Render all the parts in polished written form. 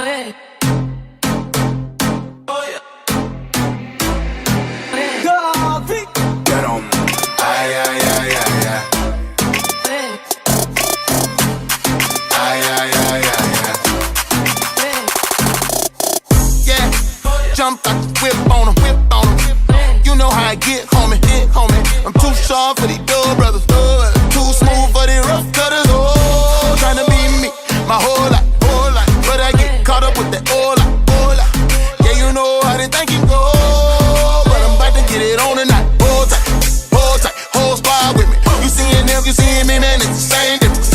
Get on. Ay, ay, ay, ay, ay. Ay, ay, ay, ay, ay. Yeah, jump out the whip on him, You know how I get, homie, I'm too sharp for these dub brothers, too smooth for these rough cutters. Oh, trying to be me, my whole life, but I get caught up with that hola. Yeah, you know how they think it go, but I'm about to get it on tonight. Hold tight, whole squad with me. You seeing them, you seeing me, man, it's the same difference.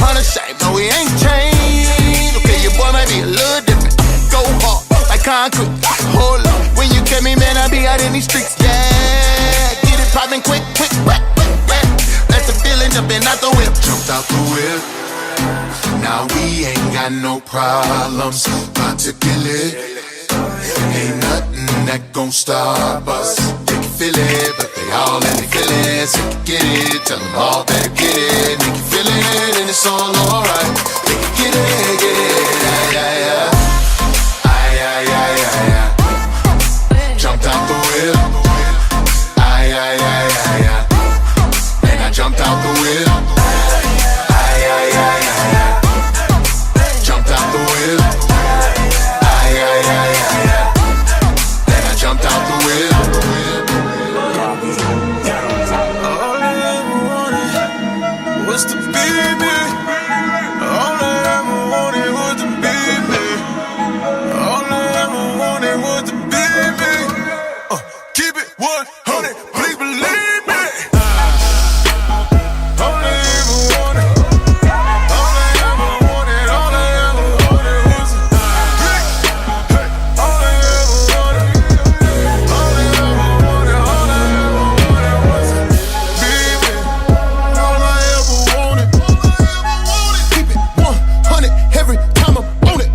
100 shame, no, we ain't changed. Okay, your boy might be a little different. Go hard, like concrete. Hold up, when you catch me, man, I be out in these streets. Yeah, get it poppin' quick. That's the feeling jumping out the whip. Jumped out the whip. Now we ain't got no problems. About to kill it. Ain't nothing that gon' stop us. They can feel it, but they all in the feelings. They can get it, tell them all better get it. They can feel it, and it's all alright. They can get it, yeah. Ay, ay, ay, ay, ay. Jumped out the whip. Ay, ay, ay, ay, ay. And I jumped out the whip. Ay, ay, ay, ay, ay. Jumped out the whip. Ay, ay, ay, ay, ay. And I jumped out the whip. All I ever wanted was the baby. All I ever wanted was the baby. All I ever wanted was the baby. Keep it 100, please believe me. All I ever wanted, all I ever wanted, all I ever wanted was a baby. All I ever wanted, all I ever wanted, all I ever wanted was a baby. All I ever wanted, Keep it 100 every time I'm on it.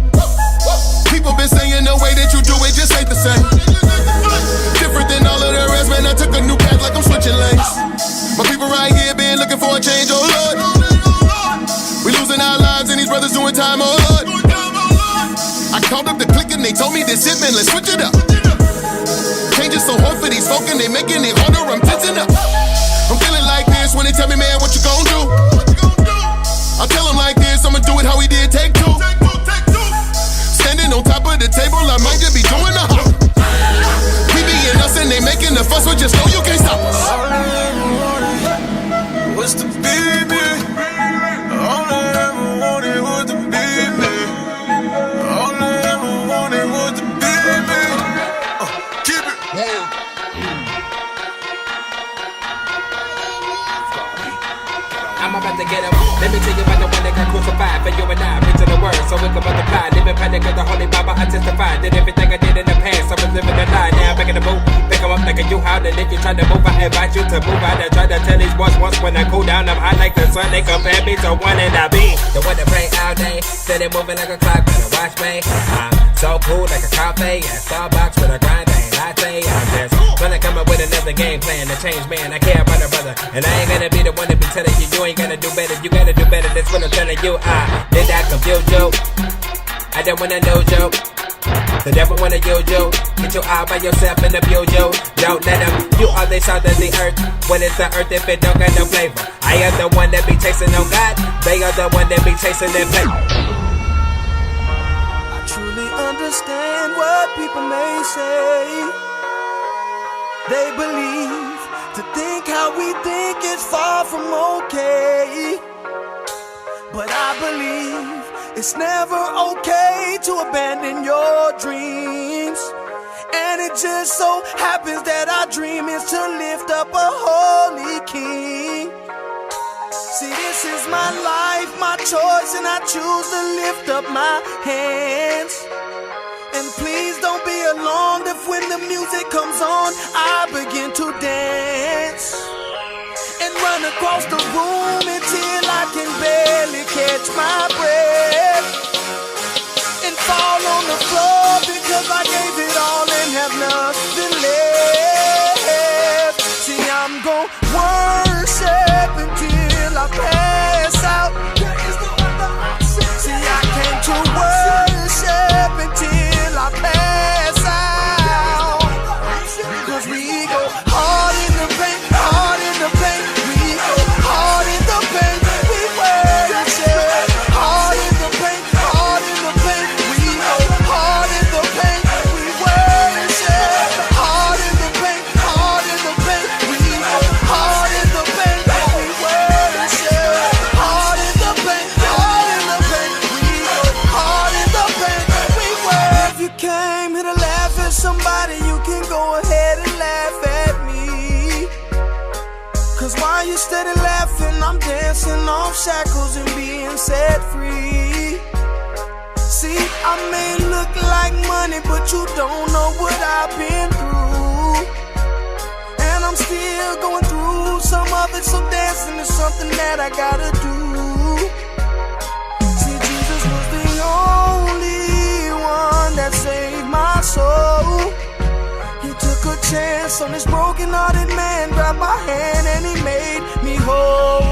People been saying the way that you do it just ain't the same. Different than all of the rest, man. I took a new path like I'm switching lanes. My people right here been looking for a change, oh Lord. We losing our lives and these brothers doing time, oh Lord. I called up the clique and they told me this shit, man, let's switch it up. Change is so hard for these folk and they making it harder, I'm tensing up. I'm feeling like this when they tell me, man, what you gon' do? I tell them like this, I'ma do it how we did, take two. Standing on top of the table, I might just be doing a hop. We being us and they making the fuss, so just know you can't stop us. all I ever wanted was the baby. All I ever wanted was the baby. All I ever wanted was the baby. Keep it. I'm about to get him. Let me tell you about the one that got crucified for you and I. Picture the word so we can multiply. Living panic of the Holy Bible, I testify. Did everything I did in the past, I was living a lie. Now I'm back in the booth. Pick 'em up like a U-Haul. And if you try to move, I invite you to move out. I try to tell these boys once when I cool down, I'm hot like the sun. They compare me to one and I be the one that play all day. Steady moving like a clock, better watch me. I'm so cool like a coffee at Starbucks with a grande latte. I'm just gonna come up with another game plan to change, man. I care about a brother, and I ain't gonna be the one to be telling you you ain't gonna do better. You gotta do better. That's what I'm telling you. Did I confuse you? I don't wanna know you. The devil wanna use you. Get you out by yourself and abuse you. Don't let them. You are the salt of the earth. What is the earth if it don't got no flavor? I am the one that be chasing on God. They are the one that be chasing their flavor. I truly understand what people may say. They believe to think how we think is far from okay. But I believe it's never okay to abandon your dreams. And it just so happens that our dream is to lift up a holy king. See, this is my life, my choice, and I choose to lift up my hands. And please don't be alarmed if when the music comes on, I begin to dance and run across the room until I can barely catch my breath and fall on the floor because I gave it all and have nothing left. See, I'm gon' worship until I pass out. There is no other option. See, I came to worship steady laughing, I'm dancing off shackles and being set free. See, I may look like money, but you don't know what I've been through. And I'm still going through some of it, so dancing is something that I gotta do. See, Jesus was the only one that saved my soul. He took a chance on this broken-hearted man, grabbed my hand and he made me whole.